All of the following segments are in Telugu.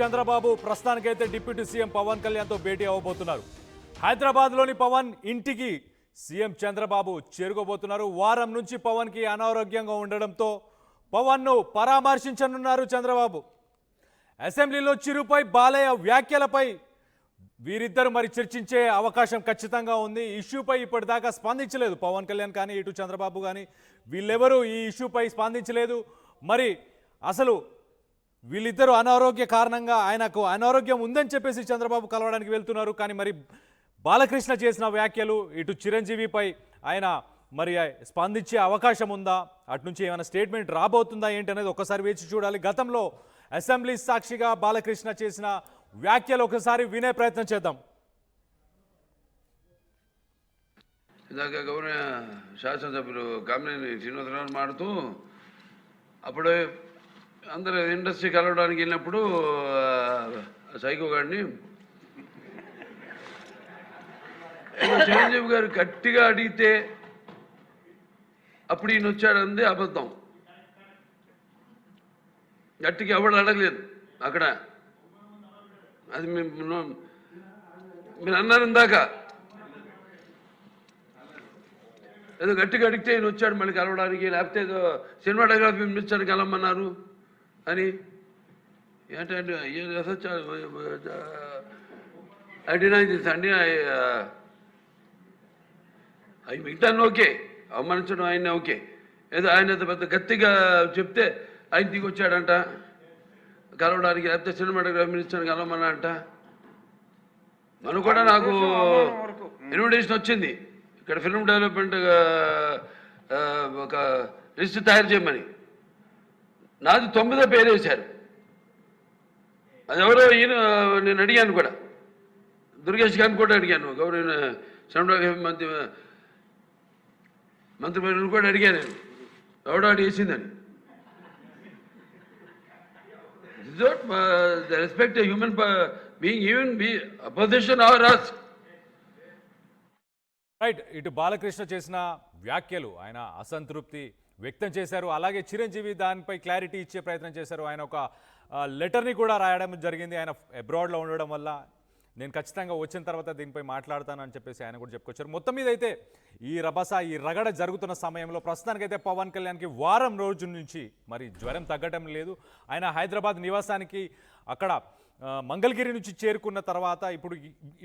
చంద్రబాబు ప్రస్తుతానికైతే డిప్యూటీ సీఎం పవన్ కళ్యాణ్తో భేటీ అవ్వబోతున్నారు. హైదరాబాద్లోని పవన్ ఇంటికి సీఎం చంద్రబాబు చేరుకోబోతున్నారు. వారం నుంచి పవన్కి అనారోగ్యంగా ఉండడంతో పవన్ను పరామర్శించనున్నారు చంద్రబాబు. అసెంబ్లీలో చిరుపై బాలయ్య వ్యాఖ్యలపై వీరిద్దరు మరి చర్చించే అవకాశం ఖచ్చితంగా ఉంది. ఇష్యూపై ఇప్పటిదాకా స్పందించలేదు పవన్ కళ్యాణ్ కానీ ఇటు చంద్రబాబు కానీ, వీళ్ళెవరూ ఈ ఇష్యూపై స్పందించలేదు. మరి అసలు వీళ్ళిద్దరూ అనారోగ్య కారణంగా ఆయనకు అనారోగ్యం ఉందని చెప్పేసి చంద్రబాబు కలవడానికి వెళ్తున్నారు. కానీ మరి బాలకృష్ణ చేసిన వ్యాఖ్యలు ఇటు చిరంజీవిపై ఆయన మరి స్పందించే అవకాశం ఉందా, అటు నుంచి ఏమైనా స్టేట్మెంట్ రాబోతుందా ఏంటి అనేది ఒకసారి వేచి చూడాలి. గతంలో అసెంబ్లీ సాక్షిగా బాలకృష్ణ చేసిన వ్యాఖ్యలు ఒకసారి వినే ప్రయత్నం చేద్దాం. ఇందాక గౌరవ శాసనసభ్యులు కామినేని శ్రీనివాసరావు మాడుతూ అప్పుడు అందరూ ఇండస్ట్రీ కలవడానికి వెళ్ళినప్పుడు సైకో గారిని చిరంజీవి గారు గట్టిగా అడిగితే అప్పుడు ఈయన వచ్చాడంది అబద్ధం. గట్టిగా ఎవడు అడగలేదు అక్కడ. అది మీరు అన్నారు ఇందాక, ఏదో గట్టిగా అడిగితే ఈయన వచ్చాడు మళ్ళీ కలవడానికి, లేకపోతే ఏదో సినిమాటోగ్రఫీ మినిస్టర్ కలవమన్నారు అని. ఏంటంటే ఐ డినై దిస్ అండి. అవి మిగతాన్ని ఓకే, అవమానించడం ఆయన ఓకే. ఏదో ఆయన పెద్ద గట్టిగా చెప్తే ఆయన దిగి వచ్చాడంట కలవడానికి, లేకపోతే సినిమాటోగ్రఫీ మినిస్టర్ కలవమన్నా అంట. మనకు కూడా నాకు ఇన్విటేషన్ వచ్చింది ఇక్కడ ఫిల్మ్ డెవలప్మెంట్ ఒక లిస్ట్ తయారు చేయమని. నాది 9వ పేరు వేశారు. అది ఎవరో ఈయన నేను అడిగాను కూడా, దుర్గేష్ గారిని కూడా అడిగాను, గౌరవ సినిమాటోగ్రఫీ మంత్రి కూడా అడిగాను నేను, ఎవడో అడి వేసిందని. The respect a human being, even be opposition or us. Right. ఇటు బాలకృష్ణ చేసిన వ్యాఖ్యలు ఆయన అసంతృప్తి వ్యక్తం చేశారు. అలాగే చిరంజీవి దానిపై క్లారిటీ ఇచ్చే ప్రయత్నం చేశారు. ఆయన ఒక లెటర్ని కూడా రాయడం జరిగింది. ఆయన అబ్రాడ్లో ఉండడం వల్ల నేను ఖచ్చితంగా వచ్చిన తర్వాత దీనిపై మాట్లాడతానని చెప్పేసి ఆయన కూడా చెప్పుకొచ్చారు. మొత్తం మీద అయితే ఈ రభస ఈ రగడ జరుగుతున్న సమయంలో ప్రస్తుతానికైతే పవన్ కళ్యాణ్కి వారం రోజుల నుంచి మరి జ్వరం తగ్గటం లేదు. ఆయన హైదరాబాద్ నివాసానికి అక్కడ మంగళగిరి నుంచి చేరుకున్న తర్వాత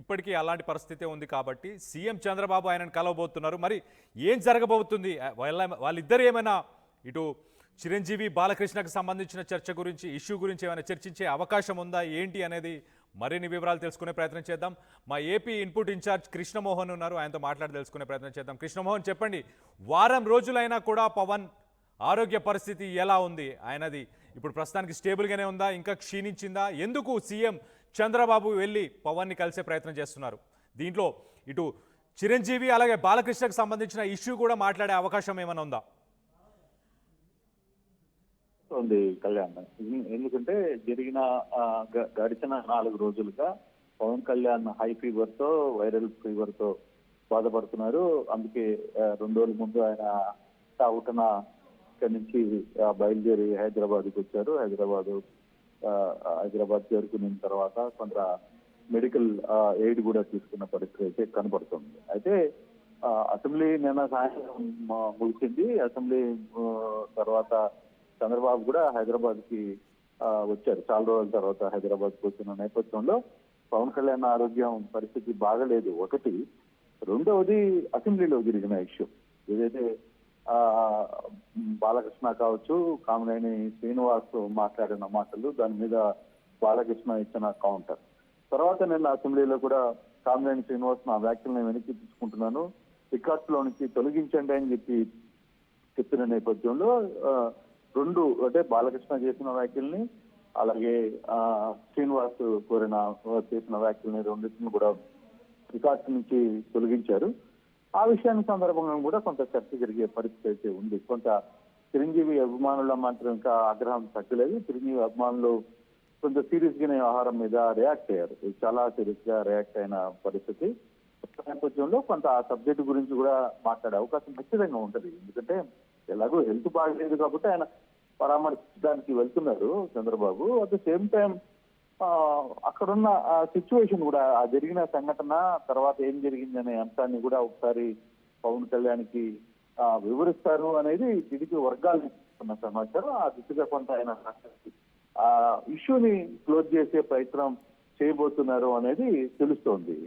ఇప్పటికీ అలాంటి పరిస్థితే ఉంది. కాబట్టి సీఎం చంద్రబాబు ఆయనను కలవబోతున్నారు. మరి ఏం జరగబోతుంది, వాళ్ళిద్దరు ఏమైనా ఇటు చిరంజీవి బాలకృష్ణకు సంబంధించిన చర్చ గురించి ఇష్యూ గురించి ఏమైనా చర్చించే అవకాశం ఉందా ఏంటి అనేది మరిన్ని వివరాలు తెలుసుకునే ప్రయత్నం చేద్దాం. మా ఏపీ ఇన్పుట్ ఇన్ఛార్జ్ కృష్ణమోహన్ ఉన్నారు, ఆయనతో మాట్లాడి తెలుసుకునే ప్రయత్నం చేద్దాం. కృష్ణమోహన్, చెప్పండి, వారం రోజులైనా కూడా పవన్ ఆరోగ్య పరిస్థితి ఎలా ఉంది? ఆయనది ఇప్పుడు ప్రస్తుతానికి స్టేబుల్గానే ఉందా, ఇంకా క్షీణించిందా? ఎందుకు సీఎం చంద్రబాబు వెళ్ళి పవన్ని కలిసే ప్రయత్నం చేస్తున్నారు? దీంట్లో ఇటు చిరంజీవి అలాగే బాలకృష్ణకు సంబంధించిన ఇష్యూ కూడా మాట్లాడే అవకాశం ఏమైనా ఉందా? ఉంది కళ్యాణ్. ఎందుకంటే జరిగిన గడిచిన 4 రోజులుగా పవన్ కళ్యాణ్ హై ఫీవర్ తో వైరల్ ఫీవర్ తో బాధపడుతున్నారు. అందుకే 2 రోజుల ముందు ఆయన తాగుతున్న ఇక్కడి నుంచి బయలుదేరి హైదరాబాద్కి వచ్చారు. హైదరాబాద్ చేరుకున్న తర్వాత కొంత మెడికల్ ఎయిడ్ కూడా తీసుకున్న పరిస్థితి అయితే కనబడుతుంది. అయితే అసెంబ్లీ నిన్న సాయంత్రం ముగిసింది. అసెంబ్లీ తర్వాత చంద్రబాబు కూడా హైదరాబాద్ కి వచ్చారు. చాలా రోజుల తర్వాత హైదరాబాద్ కి వచ్చిన నేపథ్యంలో పవన్ కళ్యాణ్ ఆరోగ్యం పరిస్థితి బాగలేదు ఒకటి. రెండవది అసెంబ్లీలో జరిగిన ఇష్యూ ఏదైతే బాలకృష్ణ కావచ్చు, కామినేని శ్రీనివాస్ మాట్లాడిన మాటలు, దాని మీద బాలకృష్ణ ఇచ్చిన కౌంటర్ తర్వాత నిన్న అసెంబ్లీలో కూడా కామినేని శ్రీనివాస్ నా వ్యాఖ్యలను వెనక్కి తీసుకుంటున్నాను, రికార్డ్స్ లో నుంచి తొలగించండి అని చెప్పిన నేపథ్యంలో 2 అంటే బాలకృష్ణ చేసిన వ్యాఖ్యల్ని అలాగే శ్రీనివాస్ చేసిన వ్యాఖ్యల్ని రెండింటిని కూడా రికార్డ్స్ నుంచి తొలగించారు. ఆ విషయానికి సందర్భంగా కూడా కొంత చర్చ జరిగే పరిస్థితి అయితే ఉంది. కొంత చిరంజీవి అభిమానుల మాత్రం ఇంకా ఆగ్రహం తగ్గలేదు. చిరంజీవి అభిమానులు కొంత సీరియస్ గానే వ్యవహారం మీద రియాక్ట్ అయ్యారు. చాలా సీరియస్ గా రియాక్ట్ అయిన పరిస్థితి నేపథ్యంలో కొంత ఆ సబ్జెక్ట్ గురించి కూడా మాట్లాడే అవకాశం ఖచ్చితంగా ఉంటది. ఎందుకంటే ఎలాగో హెల్త్ బాగలేదు కాబట్టి ఆయన పరామర్శించడానికి వెళ్తున్నారు Chandrababu. At the same time అక్కడున్న సిచ్యువేషన్ కూడా ఆ జరిగిన సంఘటన తర్వాత ఏం జరిగింది అనే అంశాన్ని కూడా ఒకసారి పవన్ కళ్యాణ్కి వివరిస్తారు అనేది టీడీపీ వర్గాలు ఇస్తున్న సమాచారం. ఆ దిశగా కొంత ఆయన ఆ ఇష్యూని క్లోజ్ చేసే ప్రయత్నం చేయబోతున్నారు అనేది తెలుస్తోంది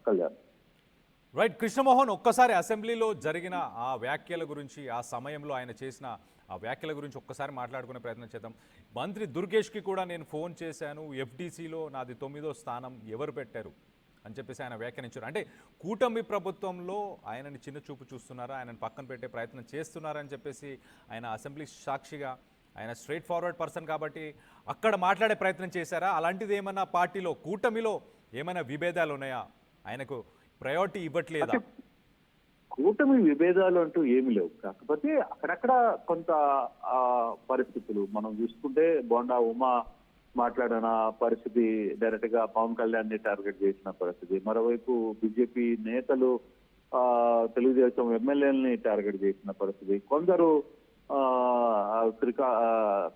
కళ్యాణ్. రైట్ కృష్ణమోహన్, ఒక్కసారి అసెంబ్లీలో జరిగిన ఆ వ్యాఖ్యల గురించి, ఆ సమయంలో ఆయన చేసిన ఆ వ్యాఖ్యల గురించి ఒక్కసారి మాట్లాడుకునే ప్రయత్నం చేద్దాం. మంత్రి దుర్గేష్కి కూడా నేను ఫోన్ చేశాను, ఎఫ్డీసీలో నాది 9వ స్థానం ఎవరు పెట్టారు అని చెప్పేసి ఆయన వ్యాఖ్యానించారు. అంటే కూటమి ప్రభుత్వంలో ఆయనని చిన్న చూపు చూస్తున్నారా, ఆయనను పక్కన పెట్టే ప్రయత్నం చేస్తున్నారని చెప్పేసి ఆయన అసెంబ్లీ సాక్షిగా, ఆయన స్ట్రైట్ ఫార్వర్డ్ పర్సన్ కాబట్టి అక్కడ మాట్లాడే ప్రయత్నం చేశారా? అలాంటిది ఏమైనా పార్టీలో, కూటమిలో ఏమైనా విభేదాలు ఉన్నాయా? ఆయనకు ప్రయారిటీ ఇవ్వట్లేదా? కూటమి విభేదాలు అంటూ ఏమి లేవు. కాకపోతే అక్కడక్కడ కొంత పరిస్థితులు మనం చూసుకుంటే బోండా ఉమా మాట్లాడిన పరిస్థితి, డైరెక్ట్ గా పవన్ కళ్యాణ్ ని టార్గెట్ చేసిన పరిస్థితి, మరోవైపు బీజేపీ నేతలు తెలుగుదేశం ఎమ్మెల్యేలని టార్గెట్ చేసిన పరిస్థితి, కొందరు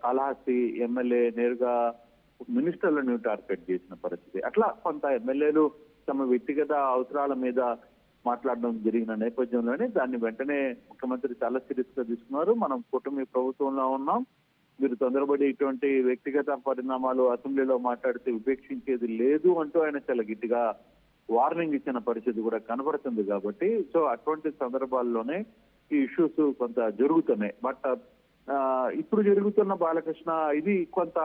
కాళహస్తి ఎమ్మెల్యే నేరుగా మినిస్టర్లను టార్గెట్ చేసిన పరిస్థితి. అట్లా కొంత ఎమ్మెల్యేలు తమ వ్యక్తిగత అవసరాల మీద మాట్లాడడం జరిగిన నేపథ్యంలోనే దాన్ని వెంటనే ముఖ్యమంత్రి చాలా సీరియస్ గా తీసుకున్నారు. మనం కూటమి ప్రభుత్వంలో ఉన్నాం, మీరు తొందరపడి ఇటువంటి వ్యక్తిగత పరిణామాలు అసెంబ్లీలో మాట్లాడితే ఉపేక్షించేది లేదు అంటూ ఆయన చాలా గట్టిగా వార్నింగ్ ఇచ్చిన పరిస్థితి కూడా కనబడుతుంది. కాబట్టి సో అటువంటి సందర్భాల్లోనే ఈ ఇష్యూస్ కొంత జరుగుతున్నాయి. బట్ ఇప్పుడు జరుగుతున్న బాలకృష్ణ ఇది కొంత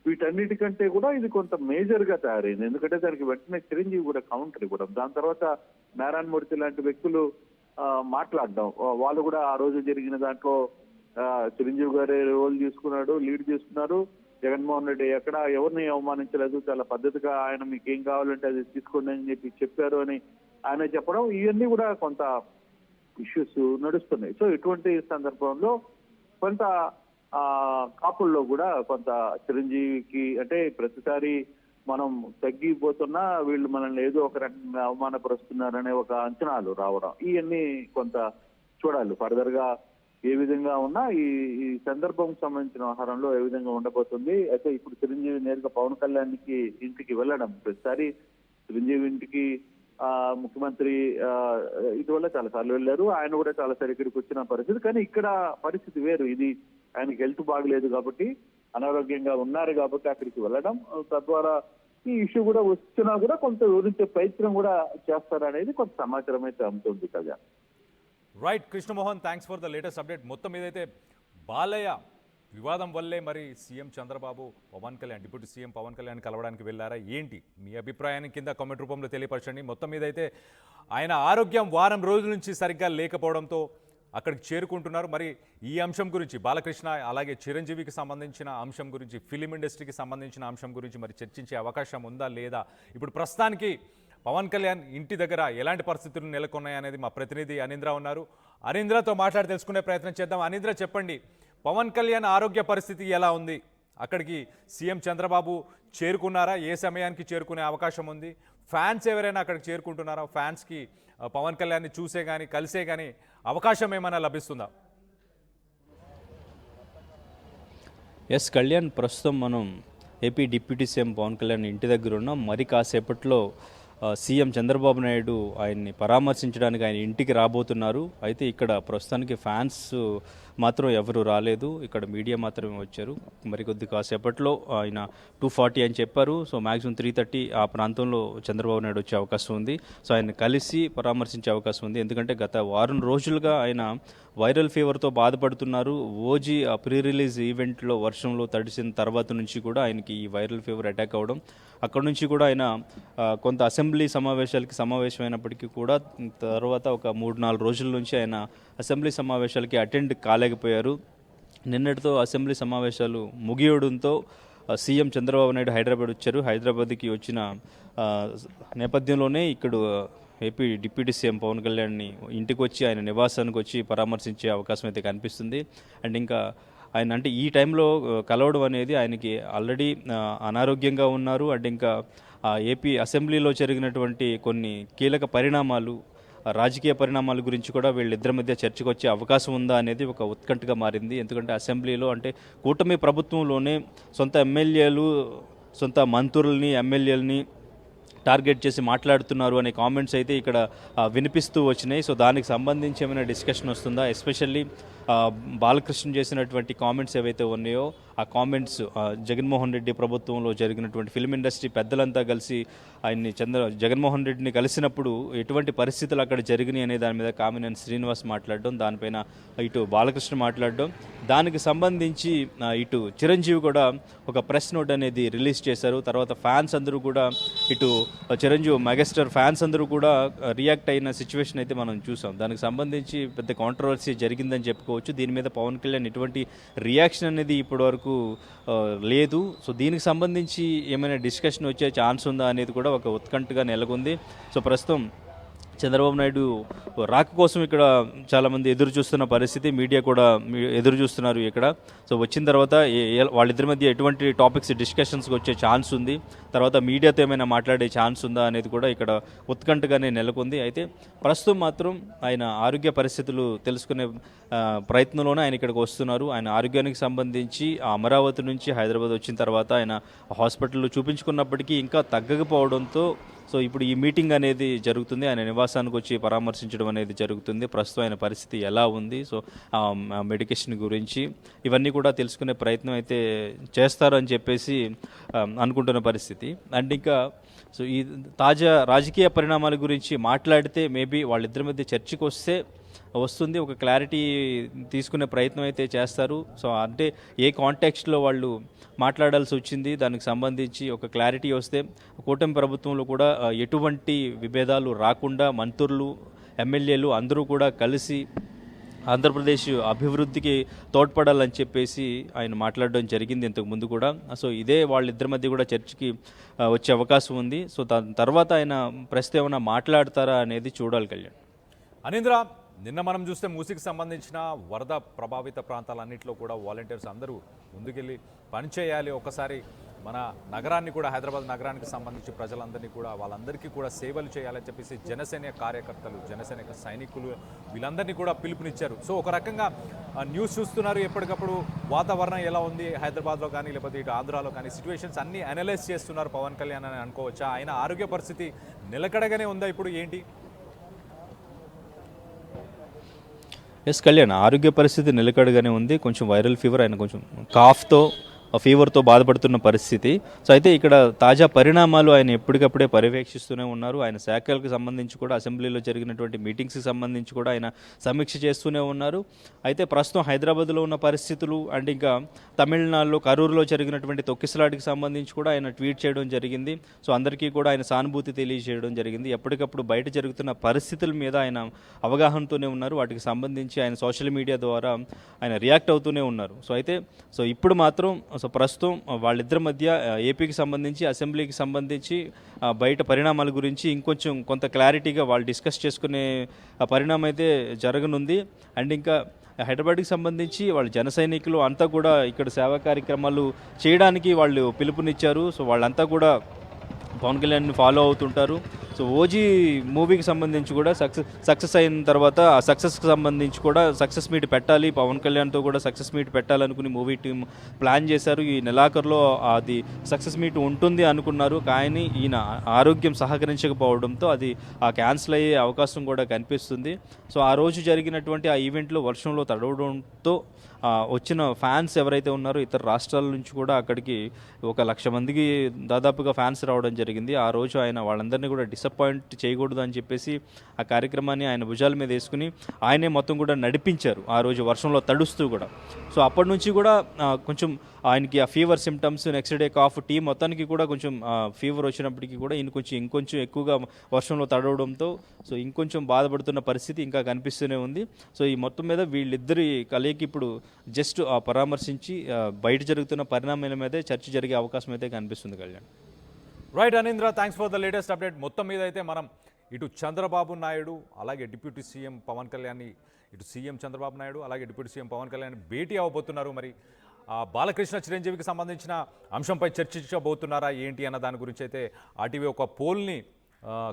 వీటన్నిటికంటే కూడా ఇది కొంత మేజర్ గా తయారైంది. ఎందుకంటే దానికి వెంటనే చిరంజీవి కూడా కౌంటర్ ఇవ్వడం, దాని తర్వాత నారాయణ మూర్తి లాంటి వ్యక్తులు మాట్లాడడం, వాళ్ళు కూడా ఆ రోజు జరిగిన దాంట్లో చిరంజీవి గారే రోల్ తీసుకున్నాడు, లీడ్ తీసుకున్నారు. జగన్మోహన్ రెడ్డి ఎక్కడ ఎవరిని అవమానించలేదు, చాలా పద్ధతిగా ఆయన మీకు ఏం కావాలంటే అది తీసుకోండి అని చెప్పారు అని ఆయన చెప్పడం, ఇవన్నీ కూడా కొంత ఇష్యూస్ నడుస్తున్నాయి. సో ఇటువంటి సందర్భంలో కొంత కాపుల్లో కూడా కొంత చిరంజీవికి అంటే ప్రతిసారి మనం తగ్గిపోతున్నా వీళ్ళు మనల్ని ఏదో ఒక రకంగా అవమానపరుస్తున్నారనే ఒక అంచనాలు రావడం, ఇవన్నీ కొంత చూడాలి ఫర్దర్ గా ఏ విధంగా ఉన్నా ఈ సందర్భం సంబంధించిన వ్యవహారంలో ఏ విధంగా ఉండబోతుంది. అయితే ఇప్పుడు చిరంజీవి నేరుగా పవన్ కళ్యాణ్కి ఇంటికి వెళ్ళడం, ప్రతిసారి చిరంజీవి ఇంటికి ముఖ్యమంత్రి ఇటీవల చాలా సార్లు వెళ్ళారు, ఆయన కూడా చాలా సార్లు ఇక్కడికి వచ్చిన పరిస్థితి. కానీ ఇక్కడ పరిస్థితి వేరు, ఇది ఆయనకి హెల్త్ బాగలేదు కాబట్టి, అనారోగ్యంగా ఉన్నారు కాబట్టి అక్కడికి వెళ్ళడం, తద్వారా ఈ ఇష్యూ కూడా వచ్చినా కూడా కొంత వివరించే ప్రయత్నం కూడా చేస్తారనేది కొంత సమాచారం అయితే అందుతుంది కదా. Right Krishnamohan, thanks for the latest update. మొత్తం ఏదైతే బాలయ్య వివాదం వల్లే మరి CM Chandrababu Pawan Kalyan, deputy CM Pawan Kalyan కలవడానికి వెళ్ళారా ఏంటి? మీ అభిప్రాయాన్ని కింద కామెంట్ రూపంలో తెలియపరచండి. మొత్తం మీద అయితే ఆయన ఆరోగ్యం వారం రోజుల నుంచి సరిగ్గా లేకపోవడంతో అక్కడికి చేరుకుంటున్నారు. మరి ఈ అంశం గురించి బాలకృష్ణ అలాగే చిరంజీవికి సంబంధించిన అంశం గురించి, ఫిలిం ఇండస్ట్రీకి సంబంధించిన అంశం గురించి మరి చర్చించే అవకాశం ఉందా లేదా? ఇప్పుడు ప్రస్తుతానికి పవన్ కళ్యాణ్ ఇంటి దగ్గర ఎలాంటి పరిస్థితులు నెలకొన్నాయనేది మా ప్రతినిధి అనీంద్ర ఉన్నారు. అనీంద్రతో మాట్లాడి తెలుసుకునే ప్రయత్నం చేద్దాం. అనీంద్ర, చెప్పండి, పవన్ కళ్యాణ్ ఆరోగ్య పరిస్థితి ఎలా ఉంది? అక్కడికి సీఎం చంద్రబాబు చేరుకున్నారా? ఏ సమయానికి చేరుకునే అవకాశం ఉంది? ఫ్యాన్స్ ఎవరైనా అక్కడికి చేరుకుంటున్నారా? ఫ్యాన్స్కి పవన్ కళ్యాణ్ని చూసే కానీ కలిసే కానీ అవకాశం ఏమైనా లభిస్తుందా? ఎస్ కళ్యాణ్, ప్రస్తుతం మనం AP deputy CM Pawan Kalyan ఇంటి దగ్గర ఉన్నాం. మరి కాసేపట్లో సీఎం చంద్రబాబు నాయుడు ఆయన్ని పరామర్శించడానికి ఆయన ఇంటికి రాబోతున్నారు. అయితే ఇక్కడ ప్రస్తుతానికి ఫ్యాన్స్ మాత్రం ఎవరు రాలేదు, ఇక్కడ మీడియా మాత్రమే వచ్చారు. మరికొద్ది కాసేపట్లో ఆయన 2:40 అని చెప్పారు. సో మ్యాక్సిమం 3:30 ఆ ప్రాంతంలో చంద్రబాబు నాయుడు వచ్చే అవకాశం ఉంది. సో ఆయన కలిసి పరామర్శించే అవకాశం ఉంది. ఎందుకంటే గత వారం రోజులుగా ఆయన వైరల్ ఫీవర్తో బాధపడుతున్నారు. ఓజీ ప్రీ రిలీజ్ ఈవెంట్లో వర్షంలో తడిసిన తర్వాత నుంచి కూడా ఆయనకి ఈ వైరల్ ఫీవర్ అటాక్ అవ్వడం, అక్కడ నుంచి కూడా ఆయన కొంత అసెంబ్లీ సమావేశమైనప్పటికీ కూడా తర్వాత ఒక 3-4 రోజుల నుంచి ఆయన అసెంబ్లీ సమావేశాలకి అటెండ్ కాలేకపోయారు. నిన్నటితో అసెంబ్లీ సమావేశాలు ముగియడంతో సీఎం చంద్రబాబు నాయుడు హైదరాబాద్ వచ్చారు. హైదరాబాద్కి వచ్చిన నేపథ్యంలోనే ఇక్కడ ఏపీ డిప్యూటీ సీఎం పవన్ కళ్యాణ్ని ఇంటికి వచ్చి ఆయన నివాసానికి వచ్చి పరామర్శించే అవకాశం అయితే కనిపిస్తుంది. అండ్ ఇంకా ఆయన అంటే ఈ టైంలో కలవడం అనేది ఆయనకి ఆల్రెడీ అనారోగ్యంగా ఉన్నారు. అండ్ ఇంకా ఏపీ అసెంబ్లీలో జరిగినటువంటి కొన్ని కీలక పరిణామాలు, రాజకీయ పరిణామాల గురించి కూడా వీళ్ళిద్దరి మధ్య చర్చకు వచ్చే అవకాశం ఉందా అనేది ఒక ఉత్కంఠగా మారింది. ఎందుకంటే అసెంబ్లీలో అంటే కూటమి ప్రభుత్వంలోనే సొంత ఎమ్మెల్యేలు సొంత మంత్రుల్ని ఎమ్మెల్యేలని టార్గెట్ చేసి మాట్లాడుతున్నారు అనే కామెంట్స్ అయితే ఇక్కడ వినిపిస్తూ వచ్చినాయి. సో దానికి సంబంధించి ఏమైనా డిస్కషన్ వస్తుందా? ఎస్పెషల్లీ బాలకృష్ణ చేసినటువంటి కామెంట్స్ ఏవైతే ఉన్నాయో ఆ కామెంట్స్ జగన్మోహన్ రెడ్డి ప్రభుత్వంలో జరిగినటువంటి ఫిల్మ్ ఇండస్ట్రీ పెద్దలంతా కలిసి ఆయన్ని జగన్మోహన్ రెడ్డిని కలిసినప్పుడు ఎటువంటి పరిస్థితులు అక్కడ జరిగినాయి అనే దాని మీద కామినేని శ్రీనివాస్ మాట్లాడడం, దానిపైన ఇటు బాలకృష్ణ మాట్లాడడం, దానికి సంబంధించి ఇటు చిరంజీవి కూడా ఒక ప్రెస్ నోట్ అనేది రిలీజ్ చేశారు. తర్వాత ఫ్యాన్స్ అందరూ కూడా ఇటు చిరంజీవి మెగాస్టార్ ఫ్యాన్స్ అందరూ కూడా రియాక్ట్ అయిన సిచ్యువేషన్ అయితే మనం చూసాం. దానికి సంబంధించి పెద్ద కాంట్రవర్సీ జరిగిందని చెప్పుకోవచ్చు. దీని మీద పవన్ కళ్యాణ్ ఎటువంటి రియాక్షన్ అనేది ఇప్పటివరకు లేదు. సో దీనికి సంబంధించి ఏమైనా డిస్కషన్ వచ్చే ఛాన్స్ ఉందా అనేది కూడా ఒక ఉత్కంఠగా నెలకొంది. సో ప్రస్తుతం చంద్రబాబు నాయుడు రాక కోసం ఇక్కడ చాలామంది ఎదురు చూస్తున్న పరిస్థితి, మీడియా కూడా ఎదురు చూస్తున్నారు ఇక్కడ. సో వచ్చిన తర్వాత వాళ్ళిద్దరి మధ్య ఎటువంటి టాపిక్స్ డిస్కషన్స్కి వచ్చే ఛాన్స్ ఉంది, తర్వాత మీడియాతో ఏమైనా మాట్లాడే ఛాన్స్ ఉందా అనేది కూడా ఇక్కడ ఉత్కంఠగానే నెలకొంది. అయితే ప్రస్తుతం మాత్రం ఆయన ఆరోగ్య పరిస్థితులు తెలుసుకునే ప్రయత్నంలోనే ఆయన ఇక్కడికి వస్తున్నారు. ఆయన ఆరోగ్యానికి సంబంధించి అమరావతి నుంచి హైదరాబాద్ వచ్చిన తర్వాత ఆయన హాస్పిటల్లో చూపించుకున్నప్పటికీ ఇంకా తగ్గకపోవడంతో సో ఇప్పుడు ఈ మీటింగ్ అనేది జరుగుతుంది. ఆయన నివాసానికి వచ్చి పరామర్శించడం అనేది జరుగుతుంది. ప్రస్తుతం ఆయన పరిస్థితి ఎలా ఉంది, సో మెడికేషన్ గురించి ఇవన్నీ కూడా తెలుసుకునే ప్రయత్నం అయితే చేస్తారని చెప్పేసి అనుకుంటున్న పరిస్థితి. అండ్ ఇంకా సో ఈ తాజా రాజకీయ పరిణామాల గురించి మాట్లాడితే మేబీ వాళ్ళిద్దరి మధ్య చర్చకు వస్తుంది, ఒక క్లారిటీ తీసుకునే ప్రయత్నం అయితే చేస్తారు. సో అంటే ఏ కాంటెక్స్ట్లో వాళ్ళు మాట్లాడాల్సి వచ్చింది, దానికి సంబంధించి ఒక క్లారిటీ వస్తే కూటమి ప్రభుత్వంలో కూడా ఎటువంటి విభేదాలు రాకుండా మంత్రులు ఎమ్మెల్యేలు అందరూ కూడా కలిసి ఆంధ్రప్రదేశ్ అభివృద్ధికి తోడ్పడాలని చెప్పేసి ఆయన మాట్లాడడం జరిగింది ఇంతకు ముందు కూడా. సో ఇదే వాళ్ళిద్దరి మధ్య కూడా చర్చకి వచ్చే అవకాశం ఉంది. సో దాని తర్వాత ఆయన ప్రస్తుతం ఏమైనా మాట్లాడతారా అనేది చూడాలి కళ్యాణ్. అనీంద్ర, నిన్న మనం చూస్తే మూసీకి సంబంధించిన వరద ప్రభావిత ప్రాంతాలన్నింటిలో కూడా వాలంటీర్స్ అందరూ ముందుకెళ్ళి పనిచేయాలి, ఒకసారి మన నగరాన్ని కూడా హైదరాబాద్ నగరానికి సంబంధించి ప్రజలందరినీ కూడా వాళ్ళందరికీ కూడా సేవలు చేయాలని చెప్పేసి జనసేన కార్యకర్తలు, జనసేన సైనికులు వీళ్ళందరినీ కూడా పిలుపునిచ్చారు. సో ఒక రకంగా న్యూస్ చూస్తున్నారు, ఎప్పటికప్పుడు వాతావరణం ఎలా ఉంది హైదరాబాద్లో కానీ లేకపోతే ఇటు ఆంధ్రాలో కానీ సిచ్యువేషన్స్ అన్నీ అనలైజ్ చేస్తున్నారు పవన్ కళ్యాణ్ అని అనుకోవచ్చా? ఆయన ఆరోగ్య పరిస్థితి నిలకడగానే ఉందా ఇప్పుడు ఏంటి? ఎస్ కళ్యాణ్, ఆరోగ్య పరిస్థితి నిలకడగానే ఉంది. కొంచెం వైరల్ ఫీవర్, ఆయన కొంచెం కాఫ్తో ఫీవర్తో బాధపడుతున్న పరిస్థితి. సో అయితే ఇక్కడ తాజా పరిణామాలు ఆయన ఎప్పటికప్పుడే పర్యవేక్షిస్తూనే ఉన్నారు. ఆయన శాఖలకు సంబంధించి కూడా అసెంబ్లీలో జరిగినటువంటి మీటింగ్స్కి సంబంధించి కూడా ఆయన సమీక్ష చేస్తూనే ఉన్నారు. అయితే ప్రస్తుతం హైదరాబాద్లో ఉన్న పరిస్థితులు అండ్ ఇంకా తమిళనాడులో కరూరులో జరిగినటువంటి తొక్కిసలాటికి సంబంధించి కూడా ఆయన ట్వీట్ చేయడం జరిగింది. సో అందరికీ కూడా ఆయన సానుభూతి తెలియజేయడం జరిగింది. ఎప్పటికప్పుడు బయట జరుగుతున్న పరిస్థితుల మీద ఆయన అవగాహనతోనే ఉన్నారు. వాటికి సంబంధించి ఆయన సోషల్ మీడియా ద్వారా ఆయన రియాక్ట్ అవుతూనే ఉన్నారు. సో ఇప్పుడు మాత్రం ప్రస్తుతం వాళ్ళిద్దరి మధ్య ఏపీకి సంబంధించి అసెంబ్లీకి సంబంధించి బయట పరిణామాల గురించి ఇంకొంచెం కొంత క్లారిటీగా వాళ్ళు డిస్కస్ చేసుకునే పరిణామం అయితే జరగనుంది. అండ్ ఇంకా హైదరాబాద్కి సంబంధించి వాళ్ళ జన సైనికులు అంతా కూడా ఇక్కడ సేవా కార్యక్రమాలు చేయడానికి వాళ్ళు పిలుపునిచ్చారు. సో వాళ్ళంతా కూడా పవన్ కళ్యాణ్ని ఫాలో అవుతుంటారు. సో ఓజీ మూవీకి సంబంధించి కూడా సక్సెస్ అయిన తర్వాత ఆ సక్సెస్కి సంబంధించి కూడా సక్సెస్ మీట్ పెట్టాలి, పవన్ కళ్యాణ్తో కూడా సక్సెస్ మీట్ పెట్టాలనుకుని మూవీ టీం ప్లాన్ చేశారు. ఈ నెలాఖరులో అది సక్సెస్ మీట్ ఉంటుంది అనుకున్నారు, కానీ ఈయన ఆరోగ్యం సహకరించకపోవడంతో అది క్యాన్సిల్ అయ్యే అవకాశం కూడా కనిపిస్తుంది. సో ఆ రోజు జరిగినటువంటి ఆ ఈవెంట్లో వర్షంలో తడవడంతో వచ్చిన ఫ్యాన్స్ ఎవరైతే ఉన్నారో ఇతర రాష్ట్రాల నుంచి కూడా అక్కడికి 1,00,000 మందికి దాదాపుగా ఫ్యాన్స్ రావడం జరిగింది. ఆ రోజు ఆయన వాళ్ళందరినీ కూడా డిసప్పాయింట్ చేయకూడదు అని చెప్పేసి ఆ కార్యక్రమాన్ని ఆయన భుజాల మీద వేసుకుని ఆయనే మొత్తం కూడా నడిపించారు ఆ రోజు వర్షంలో తడుస్తూ కూడా. సో అప్పటి నుంచి కూడా కొంచెం ఆయనకి ఆ fever symptoms, next day cough, టీ మొత్తానికి కూడా కొంచెం ఫీవర్ వచ్చినప్పటికీ కూడా ఈయన ఇంకొంచెం ఎక్కువగా వర్షంలో తడవడంతో సో ఇంకొంచెం బాధపడుతున్న పరిస్థితి ఇంకా కనిపిస్తూనే ఉంది. సో ఈ మొత్తం మీద వీళ్ళిద్దరి కలయికి ఇప్పుడు జస్ట్ పరామర్శించి బయట జరుగుతున్న పరిణామాల మీదే చర్చ జరిగే అవకాశం అయితే కనిపిస్తుంది Kalyan. Right Anindra, thanks for the latest update. మొత్తం మీద అయితే మనం ఇటు చంద్రబాబు నాయుడు అలాగే డిప్యూటీ సీఎం పవన్ కళ్యాణ్ని, ఇటు సీఎం చంద్రబాబు నాయుడు అలాగే డిప్యూటీ సీఎం పవన్ కళ్యాణ్ భేటీ అవ్వబోతున్నారు. మరి బాలకృష్ణ చిరంజీవికి సంబంధించిన అంశంపై చర్చించబోతున్నారా ఏంటి అన్న దాని గురించి అయితే ఆర్టీవీ ఒక పోల్ని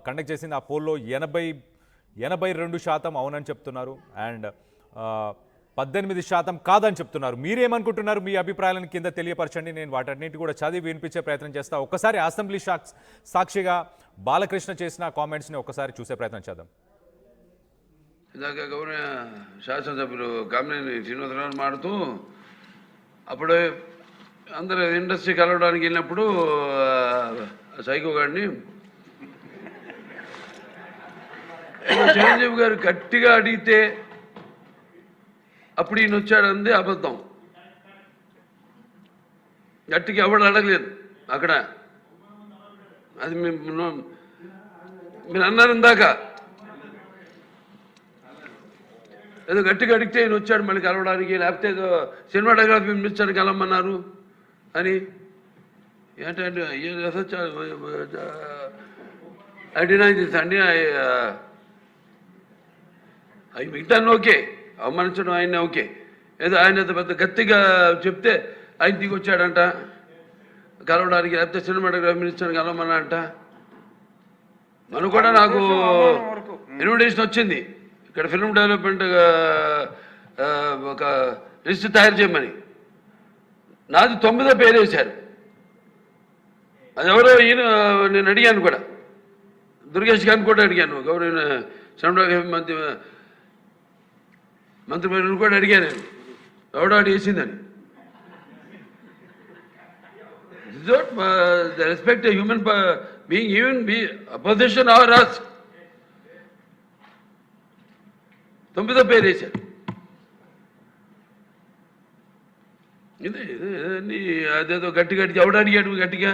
కండక్ట్ చేసింది. ఆ పోల్లో 82% అవునని చెప్తున్నారు. అండ్ 18% కాదని చెప్తున్నారు. మీరేమనుకుంటున్నారు? మీ అభిప్రాయాలను కింద తెలియపరచండి. నేను వాటన్నిటి కూడా చదివి వినిపించే ప్రయత్నం చేస్తా. ఒక్కసారి అసెంబ్లీ సాక్షిగా బాలకృష్ణ చేసిన కామెంట్స్ని ఒక్కసారి చూసే ప్రయత్నం చేద్దాం. ఇందాక గౌరవ శాసనసభ్యులు కామినేని శ్రీనివాసరావు మాడుతూ అప్పుడు అందరూ ఇండస్ట్రీ కలవడానికి వెళ్ళినప్పుడు సైకో గారిని చిరంజీవి గారు గట్టిగా అడిగితే అప్పుడు ఈయన వచ్చాడంది అబద్ధం. గట్టిగా ఎవడు అడగలేదు అక్కడ. అది మీరు అన్నారు ఇందాక, ఏదో గట్టిగా అడిగితే ఈయన వచ్చాడు మళ్ళీ కలవడానికి, లేకపోతే ఏదో సినిమాటోగ్రఫీ మినిస్టర్ని కలవమన్నారు అని. ఏంటంటే అడినా అండి అవి మిగతాన్ని ఓకే, అవమానించడం ఆయన ఓకే. ఏదో ఆయన పెద్ద గట్టిగా చెప్తే ఆయన దిగి వచ్చాడంట కలవడానికి, లేకపోతే సినిమాటోగ్రఫీ మినిస్టర్ని కలవమన్నా అంట. మనం కూడా నాకు ఇన్విటేషన్ వచ్చింది ఇక్కడ ఫిల్మ్ డెవలప్మెంట్ ఒక లిస్ట్ తయారు చేయమని. నాది 9వ పేరు వేశారు. అది ఎవరో ఈయన నేను అడిగాను కూడా, దుర్గేష్ గారిని కూడా అడిగాను, గౌరవ సినిమాటోగ్రఫీ మంత్రి కూడా అడిగాను నేను, ఎవడో అడిగేసిందని. The respect a human being, even be opposition or us. 9వ పేరు వేశారు. ఇది అదేదో గట్టిగా ఎవడు అడిగాడు గట్టిగా